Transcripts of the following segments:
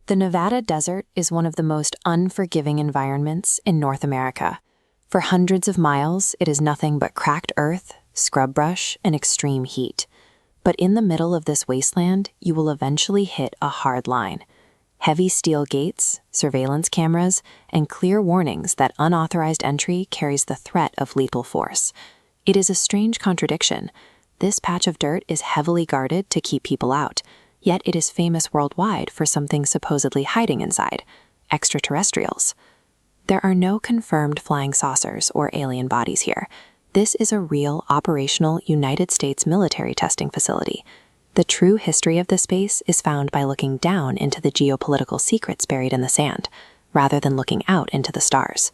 The Nevada desert is one of the most unforgiving environments in North America. For hundreds of miles, it is nothing but cracked earth, scrub brush, and extreme heat. But in the middle of this wasteland, you will eventually hit a hard line. Heavy steel gates, surveillance cameras, and clear warnings that unauthorized entry carries the threat of lethal force. It is a strange contradiction. This patch of dirt is heavily guarded to keep people out, yet it is famous worldwide for something supposedly hiding inside: extraterrestrials. There are no confirmed flying saucers or alien bodies here. This is a real, operational United States military testing facility. The true history of this space is found by looking down into the geopolitical secrets buried in the sand, rather than looking out into the stars.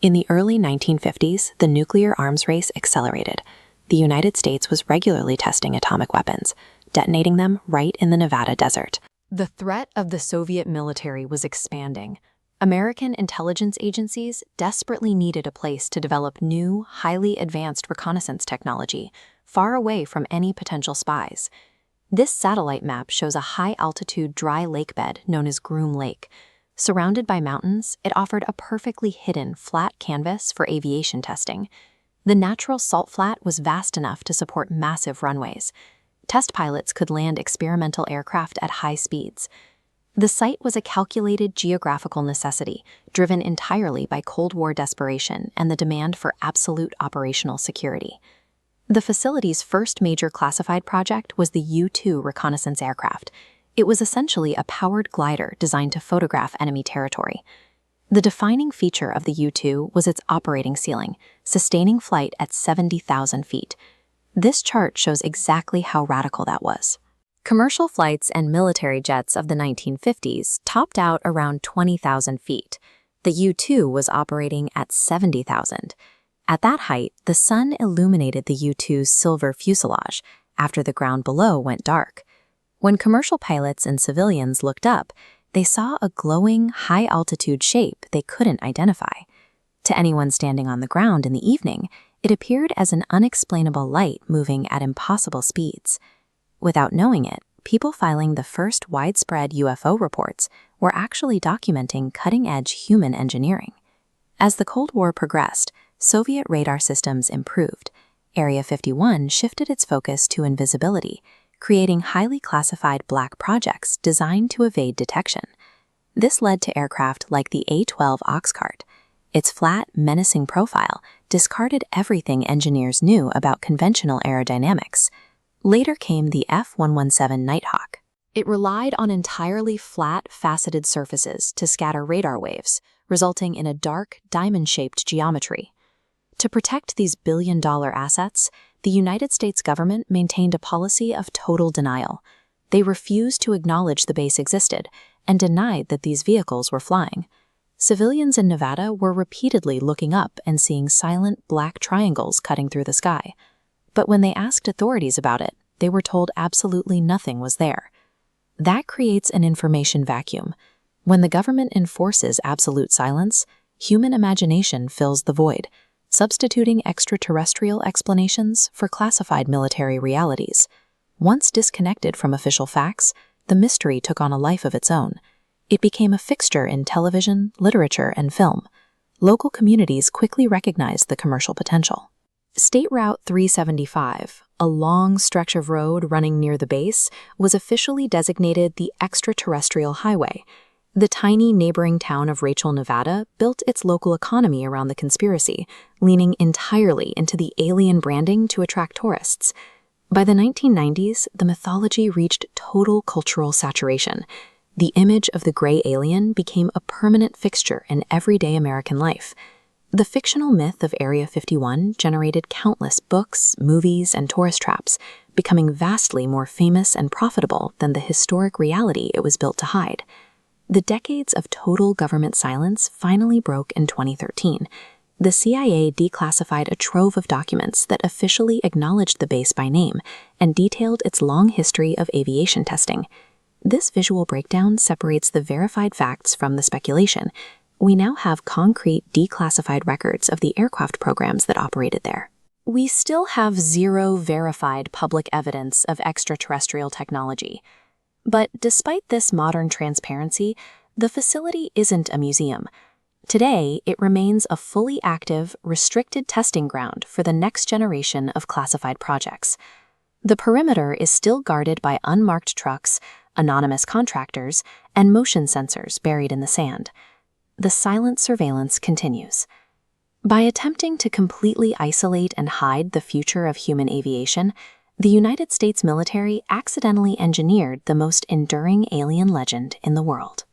In the early 1950s, the nuclear arms race accelerated. The United States was regularly testing atomic weapons, detonating them right in the Nevada desert. The threat of the Soviet military was expanding. American intelligence agencies desperately needed a place to develop new, highly advanced reconnaissance technology, far away from any potential spies. This satellite map shows a high-altitude dry lake bed known as Groom Lake. Surrounded by mountains, it offered a perfectly hidden, flat canvas for aviation testing. The natural salt flat was vast enough to support massive runways. Test pilots could land experimental aircraft at high speeds. The site was a calculated geographical necessity, driven entirely by Cold War desperation and the demand for absolute operational security. The facility's first major classified project was the U-2 reconnaissance aircraft. It was essentially a powered glider designed to photograph enemy territory. The defining feature of the U-2 was its operating ceiling, sustaining flight at 70,000 feet. This chart shows exactly how radical that was. Commercial flights and military jets of the 1950s topped out around 20,000 feet. The U-2 was operating at 70,000. At that height, the sun illuminated the U-2's silver fuselage after the ground below went dark. When commercial pilots and civilians looked up, they saw a glowing, high-altitude shape they couldn't identify. To anyone standing on the ground in the evening, it appeared as an unexplainable light moving at impossible speeds. Without knowing it, people filing the first widespread UFO reports were actually documenting cutting-edge human engineering. As the Cold War progressed, Soviet radar systems improved. Area 51 shifted its focus to invisibility, creating highly classified black projects designed to evade detection. This led to aircraft like the A-12 Oxcart. Its flat, menacing profile discarded everything engineers knew about conventional aerodynamics. Later came the F-117 Nighthawk. It relied on entirely flat, faceted surfaces to scatter radar waves, resulting in a dark, diamond-shaped geometry. To protect these billion-dollar assets, the United States government maintained a policy of total denial. They refused to acknowledge the base existed and denied that these vehicles were flying. Civilians in Nevada were repeatedly looking up and seeing silent black triangles cutting through the sky. But when they asked authorities about it, they were told absolutely nothing was there. That creates an information vacuum. When the government enforces absolute silence, human imagination fills the void, substituting extraterrestrial explanations for classified military realities. Once disconnected from official facts, the mystery took on a life of its own. It became a fixture in television, literature, and film. Local communities quickly recognized the commercial potential. State Route 375, a long stretch of road running near the base, was officially designated the Extraterrestrial Highway. The tiny neighboring town of Rachel, Nevada, built its local economy around the conspiracy, leaning entirely into the alien branding to attract tourists. By the 1990s, the mythology reached total cultural saturation. The image of the gray alien became a permanent fixture in everyday American life. The fictional myth of Area 51 generated countless books, movies, and tourist traps, becoming vastly more famous and profitable than the historic reality it was built to hide. The decades of total government silence finally broke in 2013. The CIA declassified a trove of documents that officially acknowledged the base by name and detailed its long history of aviation testing. This visual breakdown separates the verified facts from the speculation. We now have concrete declassified records of the aircraft programs that operated there. We still have zero verified public evidence of extraterrestrial technology. But despite this modern transparency, the facility isn't a museum. Today, it remains a fully active, restricted testing ground for the next generation of classified projects. The perimeter is still guarded by unmarked trucks, anonymous contractors, and motion sensors buried in the sand. The silent surveillance continues. By attempting to completely isolate and hide the future of human aviation, the United States military accidentally engineered the most enduring alien legend in the world.